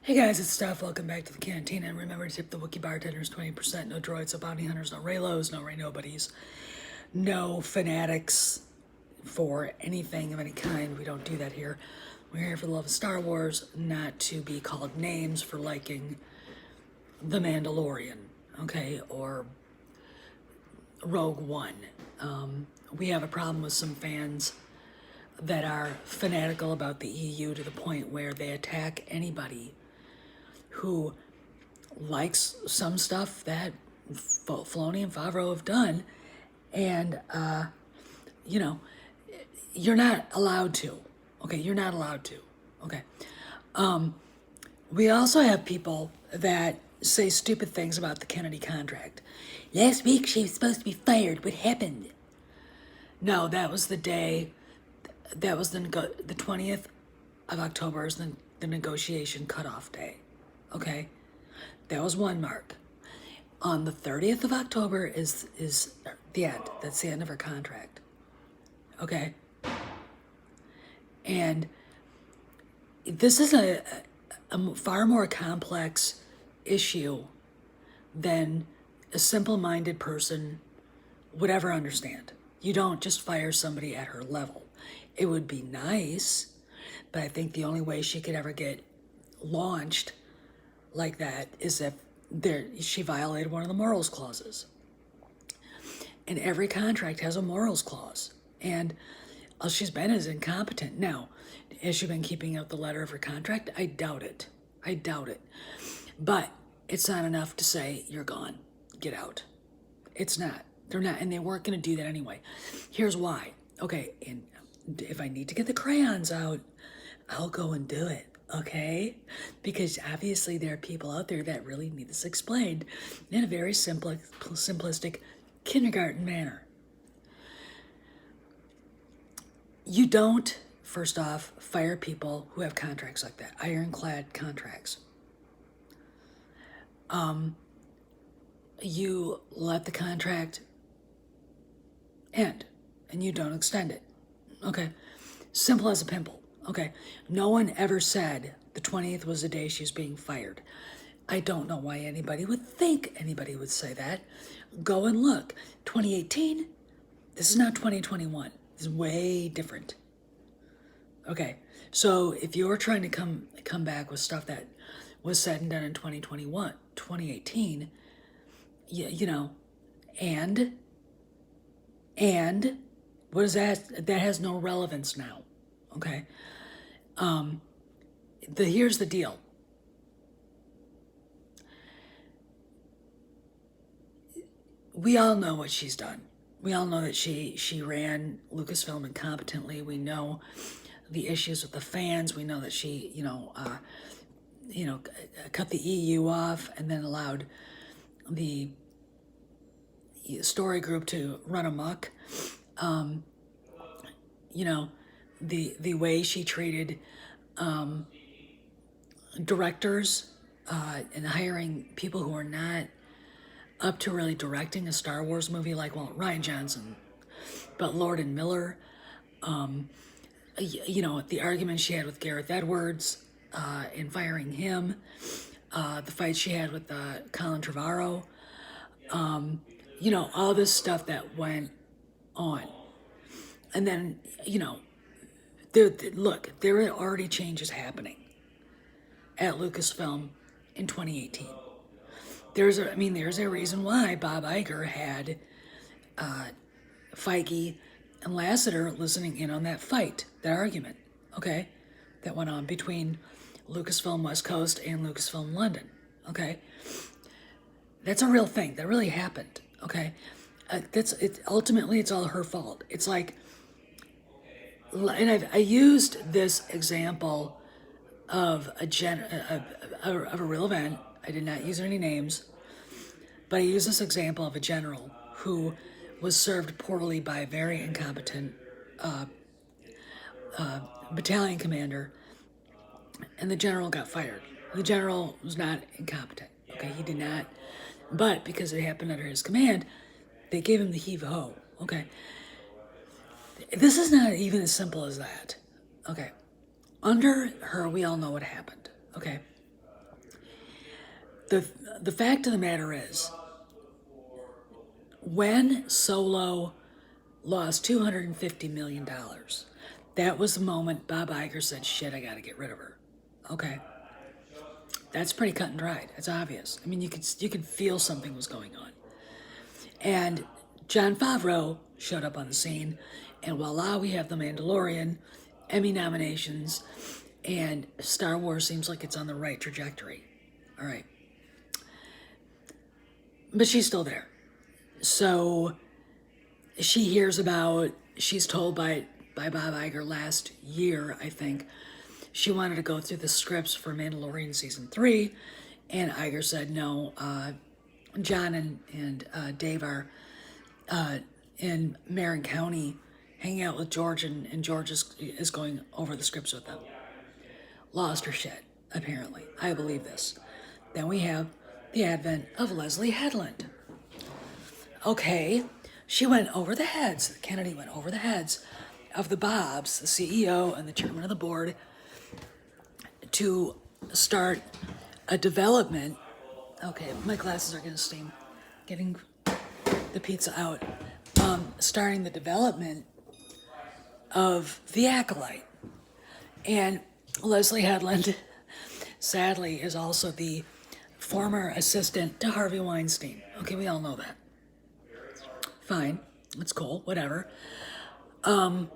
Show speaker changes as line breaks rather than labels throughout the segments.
Hey guys, it's Steph. Welcome back to the cantina. And remember to tip the Wookiee bartenders 20%. No droids, no bounty hunters, no Raylos, no Ray Nobodies, no fanatics for anything of any kind. We don't do that here. We're here for the love of Star Wars, not to be called names for liking The Mandalorian, okay, or Rogue One. We have a problem with some fans that are fanatical about the EU to the point where they attack anybody who likes some stuff that Filoni and Favreau have done, and you're not allowed to. Okay, you're not allowed to. Okay. We also have people that say stupid things about the Kennedy contract. Last week she was supposed to be fired. What happened? No, that was the day. That was the 20th of October is the negotiation cutoff day. Okay, that was one mark. On the 30th of October is the end. That's the end of her contract. Okay, and this is a far more complex issue than a simple-minded person would ever understand. You don't just fire somebody at her level. It would be nice, but I think the only way she could ever get launched like that is if she violated one of the morals clauses. And every contract has a morals clause. And all she's been is incompetent. Now, has she been keeping out the letter of her contract? I doubt it. I doubt it. But it's not enough to say, you're gone, get out. It's not. They're not, and they weren't going to do that anyway. Here's why. Okay, and if I need to get the crayons out, I'll go and do it. Okay? Because obviously there are people out there that really need this explained in a very simplistic kindergarten manner. You don't, first off, fire people who have contracts like that, ironclad contracts. You let the contract end and you don't extend it. Okay? Simple as a pimple. Okay, no one ever said the 20th was the day she was being fired. I don't know why anybody would think anybody would say that. Go and look. 2018, this is not 2021. This is way different. Okay, so if you're trying to come back with stuff that was said and done in 2021, 2018, and what is that? That has no relevance now. Okay. Here's the deal. We all know what she's done. We all know that she ran Lucasfilm incompetently. We know the issues with the fans. We know that she, cut the EU off and then allowed the story group to run amok. The way she treated directors and hiring people who are not up to really directing a Star Wars movie, like, well, Rian Johnson, but Lord and Miller, the argument she had with Gareth Edwards in firing him, the fight she had with Colin Trevorrow, all this stuff that went on. And then, there are already changes happening at Lucasfilm in 2018. There's a reason why Bob Iger had Feige and Lasseter listening in on that fight, that argument, okay, that went on between Lucasfilm West Coast and Lucasfilm London, okay? That's a real thing. That really happened, okay? Ultimately, it's all her fault. It's like, and I used this example of a real event. I did not use any names, but I used this example of a general who was served poorly by a very incompetent battalion commander, and the general got fired. The general was not incompetent. Okay, he did not, but because it happened under his command, they gave him the heave-ho. Okay. This is not even as simple as that. Okay. Under her, we all know what happened. Okay. the the fact of the matter is, when Solo lost $250 million, that was the moment Bob Iger said, shit, I gotta get rid of her. Okay. That's pretty cut and dried. It's obvious. I mean, you could feel something was going on. And Jon Favreau showed up on the scene, and voila, we have The Mandalorian, Emmy nominations, and Star Wars seems like it's on the right trajectory. All right. But she's still there. So she hears about, she's told by Bob Iger last year, I think, she wanted to go through the scripts for Mandalorian Season 3, and Iger said, no, John and Dave are in Marin County hanging out with George, and George is going over the scripts with them. Lost her shit, apparently. I believe this. Then we have the advent of Leslie Headland. Okay, she went over the heads, Kennedy went over the heads of the Bobs, the CEO and the chairman of the board, to start a development. Okay, my glasses are gonna steam. Getting the pizza out. Starting the development of The Acolyte. And Leslie Headland, sadly, is also the former assistant to Harvey Weinstein. Okay, we all know that. Fine, it's cool, whatever. When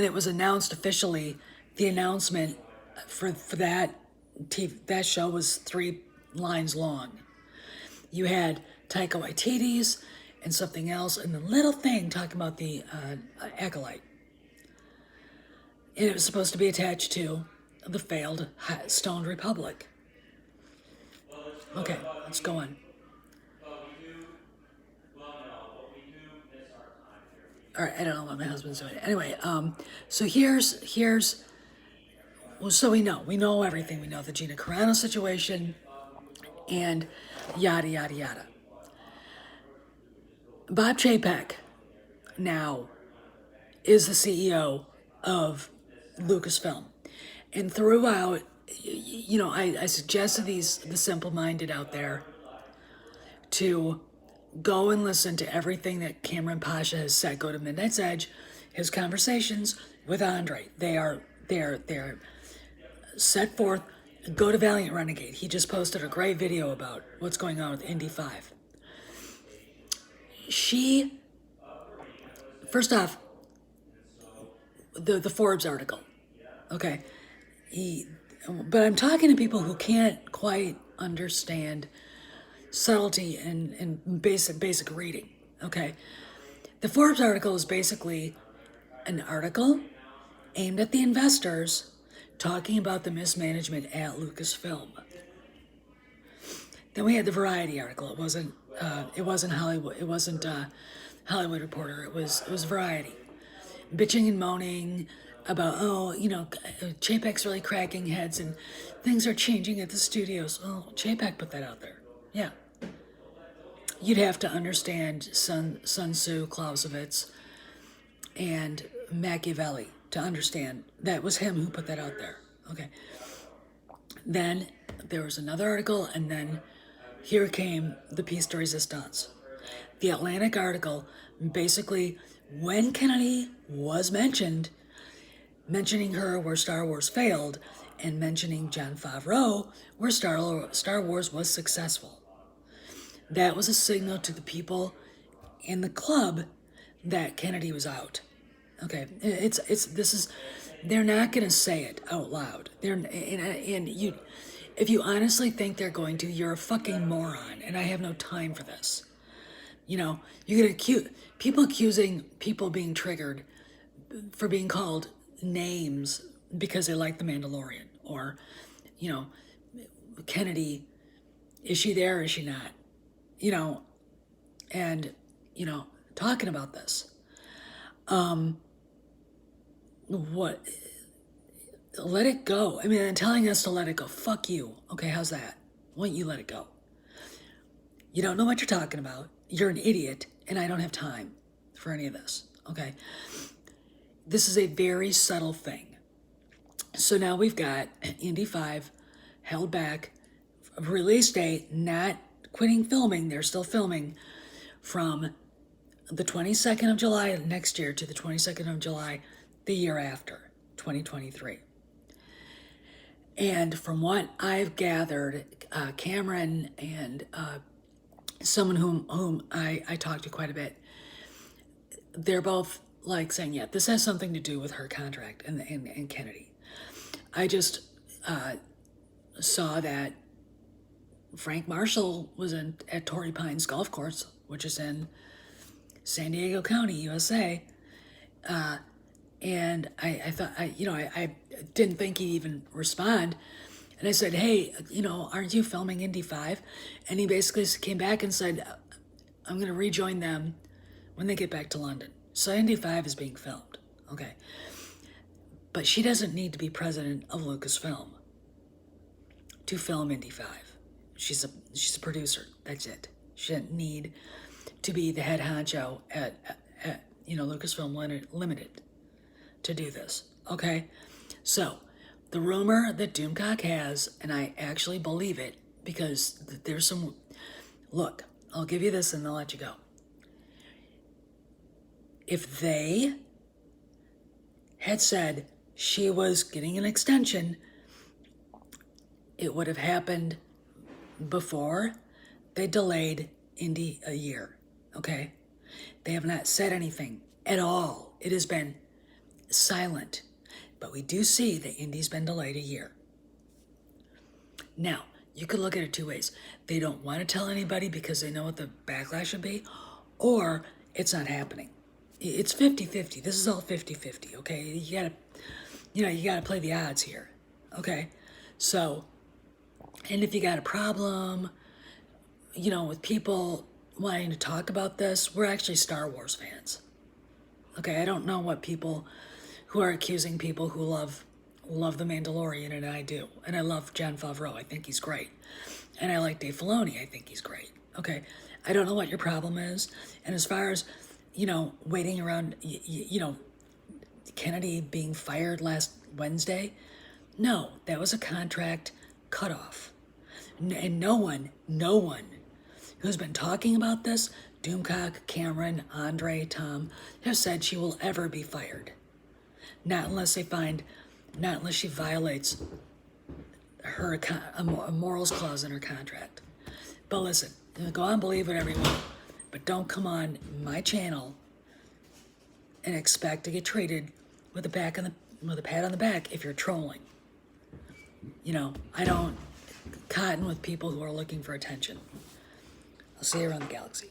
it was announced officially, the announcement for that that show was 3 lines long. You had Taika Waititi's and something else, and the little thing talking about the Acolyte. And it was supposed to be attached to the failed Stoned Republic. Okay, let's go on. All right, I don't know what my husband's doing. Anyway, so here's so we know everything. We know the Gina Carano situation and yada, yada, yada. Bob Chapek now is the CEO of Lucasfilm. And throughout, I suggest to the simple-minded out there to go and listen to everything that Kamran Pasha has said. Go to Midnight's Edge, his conversations with Andre. They're set forth. Go to Valiant Renegade. He just posted a great video about what's going on with Indy 5. First off, the Forbes article, okay? But I'm talking to people who can't quite understand subtlety and basic reading, okay? The Forbes article is basically an article aimed at the investors talking about the mismanagement at Lucasfilm. Then we had the Variety article. It wasn't Hollywood. It wasn't Hollywood Reporter. It was Variety, bitching and moaning about Chapek's really cracking heads and things are changing at the studios. Oh, Chapek put that out there. Yeah. You'd have to understand Sun Tzu, Clausewitz, and Machiavelli to understand that was him who put that out there. Okay. Then there was another article, and then here came the piece de resistance. The Atlantic article, basically, when Kennedy was mentioning her where Star Wars failed, and mentioning Jon Favreau where Star Wars was successful. That was a signal to the people in the club that Kennedy was out. Okay, they're not going to say it out loud. If you honestly think they're going to, you're a fucking moron, and I have no time for this. You get accusing people being triggered for being called names because they like The Mandalorian, or, Kennedy, is she there or is she not? Talking about this. What? Let it go. I mean, they're telling us to let it go. Fuck you. Okay, how's that? Why don't you let it go? You don't know what you're talking about. You're an idiot, and I don't have time for any of this. Okay? This is a very subtle thing. So now we've got Indy 5 held back release date, not quitting filming, they're still filming from the 22nd of July next year to the 22nd of July the year after, 2023. And from what I've gathered, Kamran and someone whom I talked to quite a bit, they're both like saying, yeah, this has something to do with her contract and Kennedy. I just saw that Frank Marshall was at Torrey Pines Golf Course, which is in San Diego County, USA. And I thought, I didn't think he'd even respond. And I said, hey, aren't you filming Indy 5? And he basically came back and said, I'm going to rejoin them when they get back to London. So Indy 5 is being filmed, okay? But she doesn't need to be president of Lucasfilm to film Indy 5. She's a producer, that's it. She doesn't need to be the head honcho at Lucasfilm Limited to do this, okay? So, the rumor that Doomcock has, and I actually believe it, because there's some... Look, I'll give you this and I'll let you go. If they had said she was getting an extension, it would have happened before they delayed Indy a year, okay? They have not said anything at all. It has been silent. But we do see that Indy's been delayed a year. Now, you could look at it two ways. They don't want to tell anybody because they know what the backlash would be, or it's not happening. It's 50-50. This is all 50-50, okay? You gotta play the odds here, okay? So, and if you got a problem, with people wanting to talk about this, we're actually Star Wars fans. Okay, I don't know what people who are accusing people who love The Mandalorian, and I do. And I love Jon Favreau. I think he's great. And I like Dave Filoni. I think he's great. Okay, I don't know what your problem is. And as far as, waiting around, Kennedy being fired last Wednesday, no, that was a contract cutoff. And no one who's been talking about this, Doomcock, Kamran, Andre, Tom, have said she will ever be fired. Not unless she violates a morals clause in her contract. But listen, go on, believe whatever you want, but don't come on my channel and expect to get treated with a pat on the back if you're trolling. I don't cotton with people who are looking for attention. I'll see you around the galaxy.